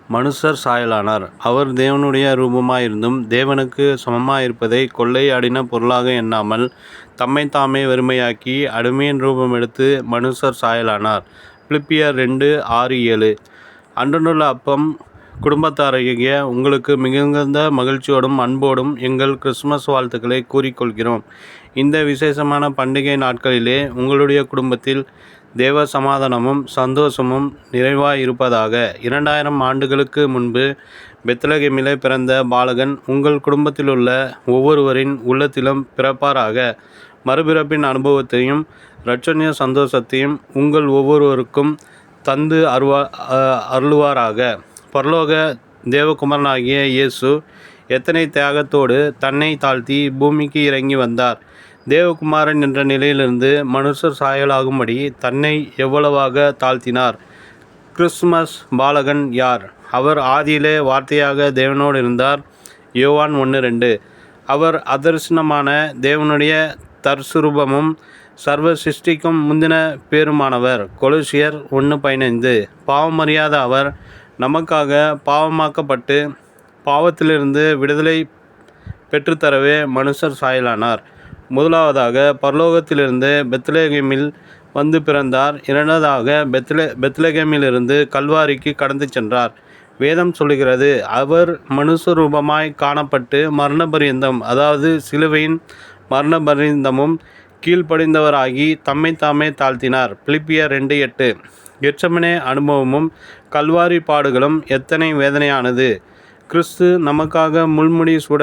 மனுஷர் சாயலானார். அவர் தேவனுடைய ரூபமாயிருந்தும் தேவனுக்கு சமமாயிருப்பதைக் கொள்ளையாடின பொருளாக எண்ணாமல் தம்மைத்தாமே வெறுமையாக்கி அடிமையின் ரூபம் எடுத்து மனுஷர் சாயலானார். பிலிப்பியர் 2:6-7. அன்றுள்ள அப்பம் குடும்பத்தாராகிய உங்களுக்கு மிகுந்த மகிழ்ச்சியோடும் அன்போடும் எங்கள் கிறிஸ்துமஸ் வாழ்த்துக்களை கூறிக்கொள்கிறோம். இந்த விசேஷமான பண்டிகை நாட்களிலே உங்களுடைய குடும்பத்தில் தேவ சமாதானமும் சந்தோஷமும் நிறைவாய் இருப்பதாக. 2000 ஆண்டுகளுக்கு முன்பு பெத்லகேமிலே பிறந்த பாலகன் உங்கள் குடும்பத்திலுள்ள ஒவ்வொருவரின் உள்ளத்திலும் பிறப்பாராக. மறுபிறப்பின் அனுபவத்தையும் இரட்சணிய சந்தோஷத்தையும் உங்கள் ஒவ்வொருவருக்கும் தந்து அருளுவாராக. பரலோக தேவகுமாரனாகிய இயேசு எத்தனை தியாகத்தோடு தன்னை தாழ்த்தி பூமிக்கு இறங்கி வந்தார். தேவகுமாரன் என்ற நிலையிலிருந்து மனுஷர் சாயலாகும்படி தன்னை எவ்வளவாக தாழ்த்தினார். கிறிஸ்துமஸ் பாலகன் யார்? அவர் ஆதியிலே வார்த்தையாக தேவனோடு இருந்தார். யோவான் 1:2. அவர் அதர்சனமான தேவனுடைய தற்சுரூபமும் சர்வ சிருஷ்டிக்கும் முந்தின பேருமானவர். கொலோசியர் 1:15. பாவமறியாத அவர் நமக்காக பாவமாக்கப்பட்டு பாவத்திலிருந்து விடுதலை பெற்றுத்தரவே மனுஷர் சாயலானார். முதலாவதாக பரலோகத்திலிருந்து பெத்லகேமில் வந்து பிறந்தார். இரண்டாவதாக பெத்லகேமிலிருந்து கல்வாரிக்கு கடந்து சென்றார். வேதம் சொல்லுகிறது, அவர் மனுஷ ரூபமாய் காணப்பட்டு மரணபரியந்தம், அதாவது சிலுவையின் மரணபரியந்தமும் கீழ்ப்படிந்தவராகி தம்மைத்தாமே தாழ்த்தினார். பிலிப்பியர் 2:8. கெத்செமனே அனுபவமும் கல்வாரி பாடுகளும் எத்தனை வேதனையானது! கிறிஸ்து நமக்காக முள்முடி சுட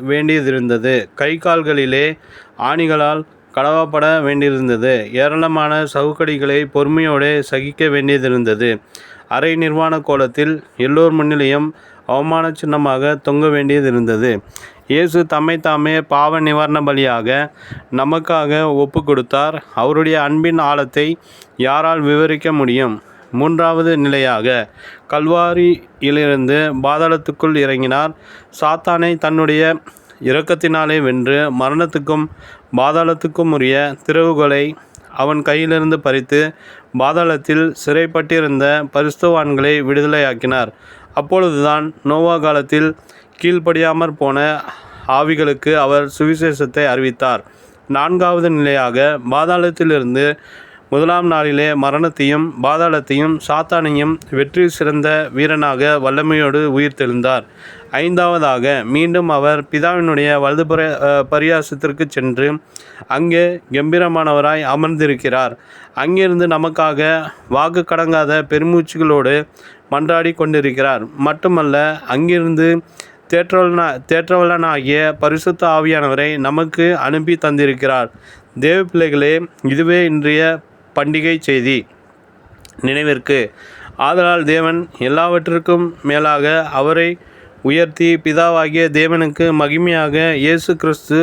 வேண்டியதிருந்தது. கை கால்களிலே ஆணிகளால் கடவப்பட வேண்டியிருந்தது. ஏராளமான சவுக்கடிகளை பொறுமையோடு சகிக்க வேண்டியதிருந்தது. அரை நிர்வாண கோலத்தில் எல்லோர் முன்னிலையும் அவமான சின்னமாக தொங்க வேண்டியதிருந்தது. இயேசு தம்மைத்தாமே பாவ நிவாரண பலியாக நமக்காக ஒப்பு கொடுத்தார். அவருடைய அன்பின் ஆழத்தை யாரால் விவரிக்க முடியும்? மூன்றாவது நிலையாக கல்வாரியிலிருந்து பாதாளத்துக்குள் இறங்கினார். சாத்தானை தன்னுடைய இரக்கத்தினாலே வென்று மரணத்துக்கும் பாதாளத்துக்கும் உரிய திறவுகோலை அவன் கையிலிருந்து பறித்து பாதாளத்தில் சிறைப்பட்டிருந்த பரிசுத்தவான்களை விடுதலையாக்கினார். அப்பொழுதுதான் நோவா காலத்தில் கீழ்ப்படியாமற் போன ஆவிகளுக்கு அவர் சுவிசேஷத்தை அறிவித்தார். நான்காவது நிலையாக பாதாளத்திலிருந்து முதலாம் நாளிலே மரணத்தையும் பாதாளத்தையும் சாத்தானையும் வெற்றி சிறந்த வீரனாக வல்லமையோடு உயிர்த்தெழுந்தார். ஐந்தாவதாக மீண்டும் அவர் பிதாவினுடைய வலது பரியாசத்திற்கு சென்று அங்கே கம்பீரமானவராய் அமர்ந்திருக்கிறார். அங்கிருந்து நமக்காக வாக்கு கடங்காத பெருமூச்சுகளோடு மன்றாடி கொண்டிருக்கிறார். மட்டுமல்ல, அங்கிருந்து தேற்றவல்லனாகிய பரிசுத்த ஆவியானவரை நமக்கு அனுப்பி தந்திருக்கிறார். தேவ பிள்ளைகளே, இதுவே இன்றைய பண்டிகை செய்தி நினைவிற்கு. ஆதலால் தேவன் எல்லாவற்றிற்கும் மேலாக அவரை உயர்த்தி பிதாவாகிய தேவனுக்கு மகிமையாக இயேசு கிறிஸ்து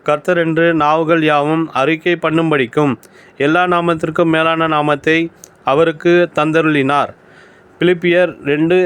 கர்த்தர் என்று நாவுகள் யாவும் அறிக்கை பண்ணும்படிக்கும் எல்லா நாமத்திற்கும் மேலான நாமத்தை அவருக்கு தந்தருளினார். பிலிப்பியர் 2